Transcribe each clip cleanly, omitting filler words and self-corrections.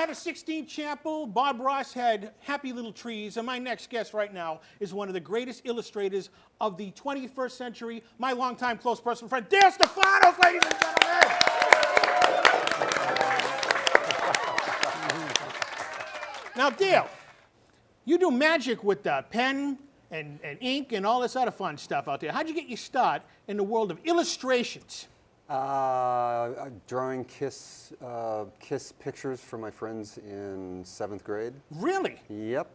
had a 16th chapel, Bob Ross had happy little trees, and my next guest right now is one of the greatest illustrators of the 21st century, my longtime close personal friend, Dale Stephanos, ladies and gentlemen. Now, Dale, you do magic with pen and ink and all this other fun stuff out there. How'd you get your start in the world of illustrations? Drawing kiss pictures for my friends in 7th grade. Really? Yep.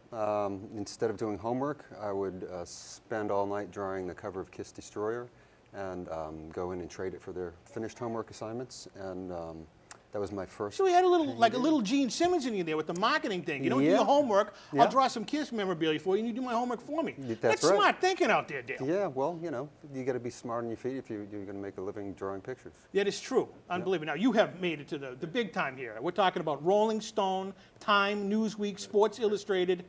Instead of doing homework, I would spend all night drawing the cover of Kiss Destroyer and go in and trade it for their finished homework assignments. And that was my first. So we had a little, like a little Gene Simmons in you there with the marketing thing. You don't do your homework. Yeah. I'll draw some Kiss memorabilia for you, and you do my homework for me. That's right. Smart thinking out there, Dale. Yeah, well, you know, you got to be smart on your feet if you're going to make a living drawing pictures. That is true. Unbelievable. Now, you have made it to the big time here. We're talking about Rolling Stone, Time, Newsweek, Sports Illustrated.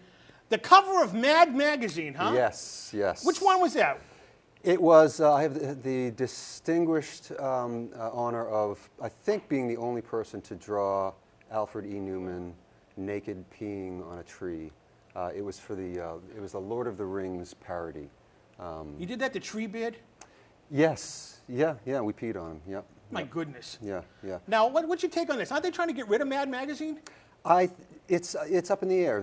The cover of Mad Magazine, huh? Yes, yes. Which one was that? It was, I have the distinguished honor of, I think, being the only person to draw Alfred E. Newman naked peeing on a tree. It was for it was the Lord of the Rings parody. You did that to Treebeard? Yes, yeah, we peed on him, yep. My goodness. Yeah. Now, what's your take on this? Aren't they trying to get rid of Mad Magazine? It's up in the air.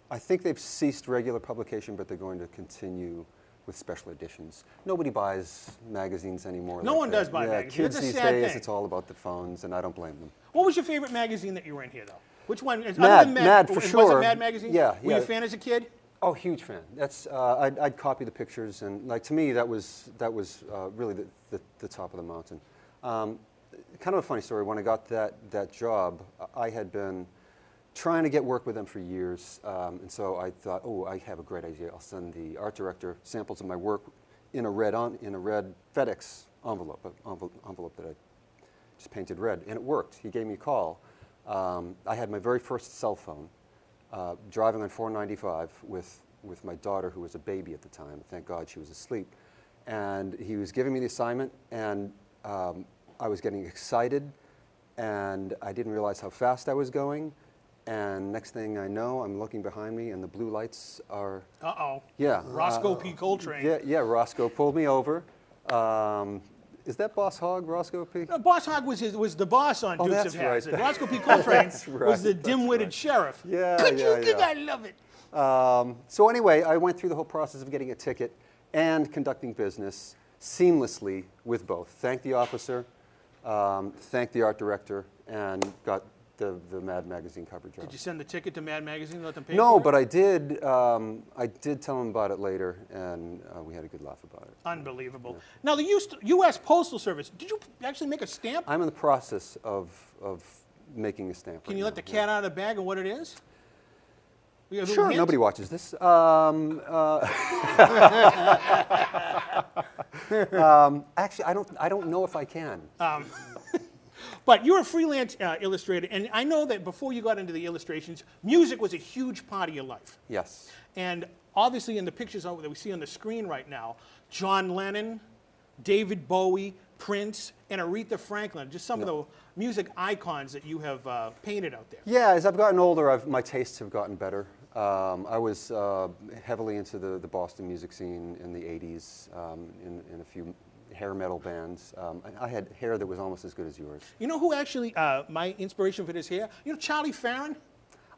I think they've ceased regular publication, but they're going to continue with special editions. Nobody buys magazines anymore. No one does buy magazines. Kids It's a these sad days, thing. it's all about the phones, and I don't blame them. What was your favorite magazine that you were in here, though? Which one? Mad, for sure. Was it Mad Magazine? Yeah. Were you a fan as a kid? Oh, huge fan. That's I'd copy the pictures, and like to me, that was really the top of the mountain. Kind of a funny story. When I got that job, I had been trying to get work with them for years, and so I thought, oh, I have a great idea. I'll send the art director samples of my work in a red FedEx envelope that I just painted red, and it worked. He gave me a call. I had my very first cell phone, driving on 495 with my daughter, who was a baby at the time. Thank God she was asleep, and he was giving me the assignment, and I was getting excited, and I didn't realize how fast I was going. And next thing I know, I'm looking behind me, and the blue lights are. Uh-oh. Yeah. Roscoe P. Coltrane. Yeah. Roscoe pulled me over. Is that Boss Hogg, Roscoe P? No, Boss Hogg was the boss on Dukes of Hazzard. Right. Roscoe P. Coltrane right. was the dim-witted sheriff. Yeah. I love it. So anyway, I went through the whole process of getting a ticket and conducting business seamlessly with both. Thanked the officer, thanked the art director, and got the Mad Magazine cover job. Did you send the ticket to Mad Magazine and let them pay No, for it? but I did. I did tell them about it later, and we had a good laugh about it. Unbelievable. Yeah. Now, the U.S. Postal Service, did you actually make a stamp? I'm in the process of making a stamp. Can you let the cat out of the bag of what it is? Sure, nobody watches this. Actually, I don't know if I can. But you're a freelance illustrator, and I know that before you got into the illustrations, music was a huge part of your life. Yes. And obviously in the pictures that we see on the screen right now, John Lennon, David Bowie, Prince, and Aretha Franklin, just some of the music icons that you have painted out there. Yeah, as I've gotten older, my tastes have gotten better. I was heavily into the Boston music scene in the 80s, in a few hair metal bands. I had hair that was almost as good as yours. You know who actually, my inspiration for this hair? You know Charlie Farron?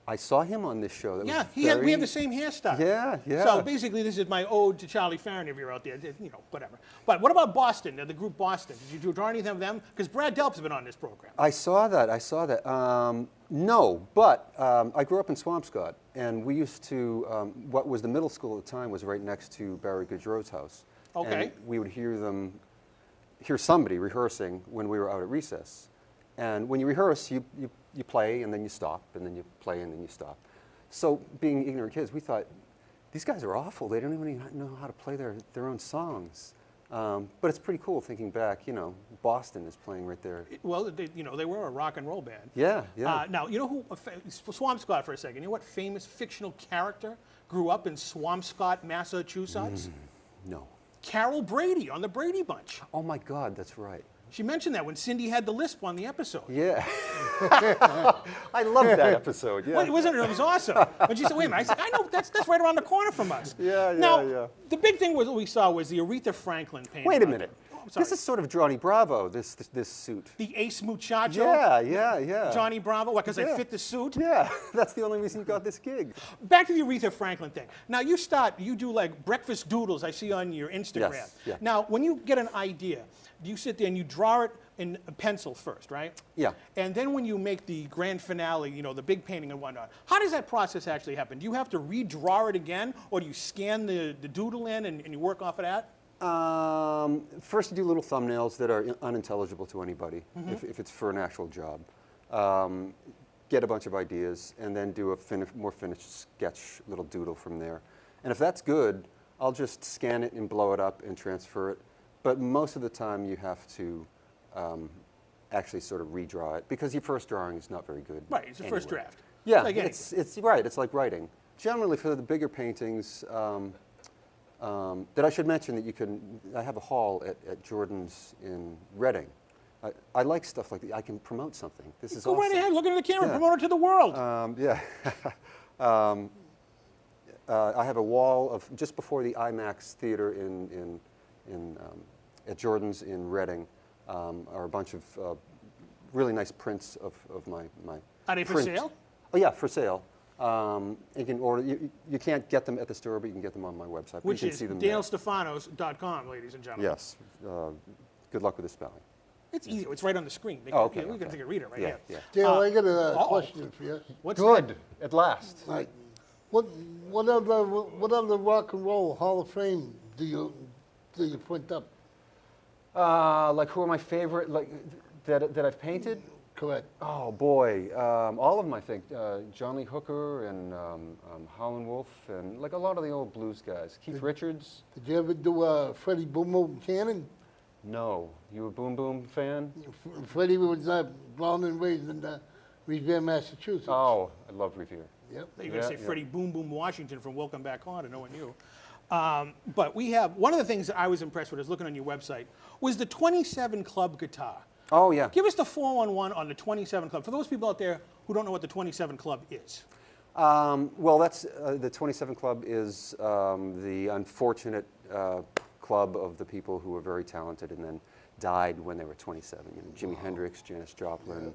I saw him on this show. That was we have the same hairstyle. Yeah. So basically, this is my ode to Charlie Farron. If you're out there, you know, whatever. But what about Boston? The group Boston. Did you draw anything of them? Because Brad Delp's been on this program. I saw that. No, but I grew up in Swampscott, and we used to. What was the middle school at the time was right next to Barry Goodro's house. Okay. And we would hear somebody rehearsing when we were out at recess. And when you rehearse, you play, and then you stop, and then you play, and then you stop. So being ignorant kids, we thought, these guys are awful. They don't even know how to play their own songs. But it's pretty cool thinking back, you know, Boston is playing right there. Well, they were a rock and roll band. Yeah. Now, you know who, Swampscott for a second, you know what famous fictional character grew up in Swampscott, Massachusetts? No. Carol Brady on the Brady Bunch. Oh my God, that's right. She mentioned that when Cindy had the lisp on the episode. Yeah. I loved that episode. Yeah. Well, wasn't it? It was awesome. When she said, "Wait a minute," I said, "I know that's right around the corner from us." Yeah, Now, yeah. the big thing was what we saw was the Aretha Franklin painting. Wait a minute. I'm sorry. This is sort of Johnny Bravo. This suit. The Ace Muchacho. Yeah. Johnny Bravo. What? Because I Yeah. fit the suit. Yeah, that's the only reason you got this gig. Back to the Aretha Franklin thing. Now you do like breakfast doodles I see on your Instagram. Yes, yeah. Now, when you get an idea, do you sit there and you draw it in a pencil first, right? Yeah. And then when you make the grand finale, the big painting and whatnot, how does that process actually happen? Do you have to redraw it again, or do you scan the doodle in and you work off of that? First, you do little thumbnails that are unintelligible to anybody, if it's for an actual job. Get a bunch of ideas, and then do a more finished sketch, little doodle from there. And if that's good, I'll just scan it and blow it up and transfer it. But most of the time, you have to actually sort of redraw it, because your first drawing is not very good. Right, it's the first anyway. draft. Yeah, Like it's right. It's like writing. Generally, for the bigger paintings, that I should mention that I have a hall at Jordan's in Reading. I like stuff like that. I can promote something. This is Go awesome. right ahead, look into the camera, Yeah. promote it to the world. Yeah. I have a wall of just before the IMAX theater at Jordan's in Reading are a bunch of really nice prints of my Are they for print. sale? Oh yeah, for sale. You can order. You can't get them at the store, but you can get them on my website. But Which you can is see them there. DaleStephanos.com, ladies and gentlemen. Yes. Good luck with the spelling. It's easy. It's right on the screen. Okay, We can take a reader right Yeah, here. yeah. Dale, I got a uh-oh. question for you. What's Good, at last. Like, what other rock and roll Hall of Fame do you print up? Like, who are my favorite, like, that I've painted? Correct. Oh boy, all of them I think. John Lee Hooker and Howlin' Wolf and like a lot of the old blues guys. Keith Richards. Did you ever do Freddie Boom Boom Cannon? No, you a Boom Boom fan? Freddie was born and raised in Revere, Massachusetts. Oh, I love Revere. Yep. You're going to say Yeah. Freddie Boom Boom Washington from Welcome Back Home, knowing you. But we have, one of the things that I was impressed with, is looking on your website, was the 27 Club guitar. Oh yeah. Give us the 411 on the 27 Club. For those people out there who don't know what the 27 Club is. Well, that's the 27 Club is the unfortunate club of the people who were very talented and then died when they were 27. You know, Jimi Hendrix, Janis Joplin,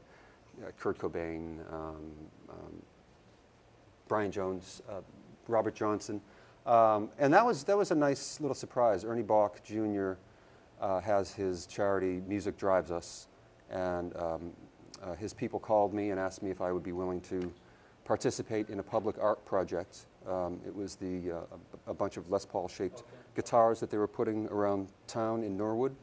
Kurt Cobain, Brian Jones, Robert Johnson, and that was a nice little surprise. Ernie Bach Jr. Has his charity Music Drives Us, and his people called me and asked me if I would be willing to participate in a public art project. It was a bunch of Les Paul shaped guitars that they were putting around town in Norwood.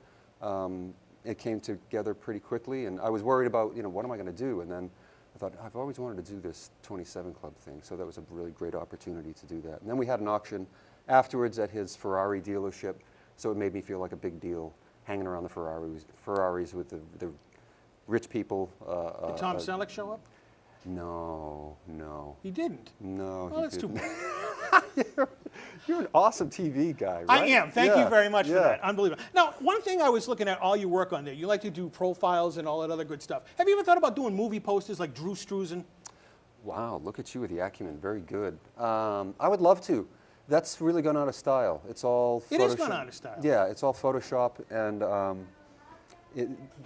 It came together pretty quickly, and I was worried about, what am I going to do? And then I thought, I've always wanted to do this 27 Club thing, so that was a really great opportunity to do that. And then we had an auction afterwards at his Ferrari dealership, so it made me feel like a big deal hanging around the Ferraris with the rich people. Did Tom Selleck show up? No. He didn't. No, Well, he that's too didn't. bad. You're an awesome TV guy, right? I am. Thank you very much for yeah. that. Unbelievable. Now, one thing I was looking at all your work on there, you like to do profiles and all that other good stuff. Have you ever thought about doing movie posters like Drew Struzan? Wow, look at you with the acumen. Very good. I would love to. That's really gone out of style. It's all Photoshop. It is gone out of style. Yeah, it's all Photoshop, and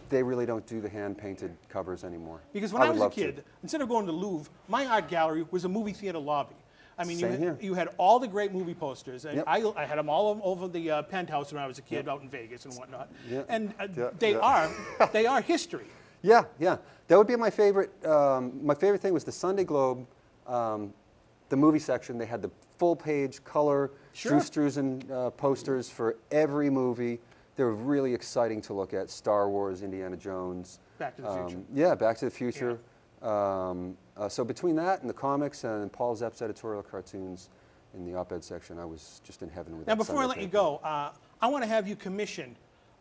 they really don't do the hand-painted covers anymore. Because when I would was a love to. kid, instead of going to the Louvre, my art gallery was a movie theater lobby. I mean, Same here. you had all the great movie posters, and Yep. I had them all over the penthouse when I was a kid out in Vegas and whatnot. Yeah. And Yeah, they yeah. they are history. Yeah. That would be my favorite. My favorite thing was the Sunday Globe, the movie section. They had the full-page color Sure. Drew Struzan posters for every movie. They were really exciting to look at. Star Wars, Indiana Jones. Back to the Future. Yeah, Back to the Future. So between that and the comics and Paul Zepp's editorial cartoons in the op-ed section, I was just in heaven with Now, that before I Sunday let you paper. go, I want to have you commission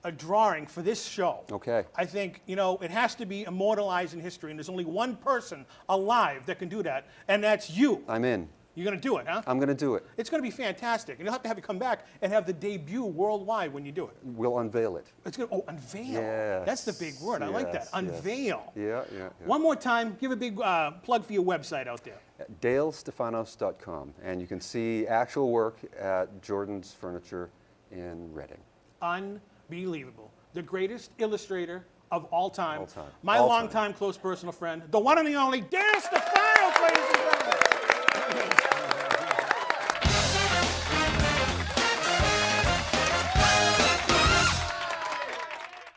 a drawing for this show. Okay. I think, it has to be immortalized in history, and there's only one person alive that can do that, and that's you. I'm in. You're going to do it, huh? I'm going to do it. It's going to be fantastic. And you'll have to have it come back and have the debut worldwide when you do it. We'll unveil it. It's going to, oh, unveil. Yes, That's the big word. I like that. yes, Unveil. Yeah, yeah. One more time, give a big plug for your website out there. DaleStephanos.com. And you can see actual work at Jordan's Furniture in Reading. Unbelievable. The greatest illustrator of all time. All time. My All longtime close personal friend, the one and the only Dale Stephanos.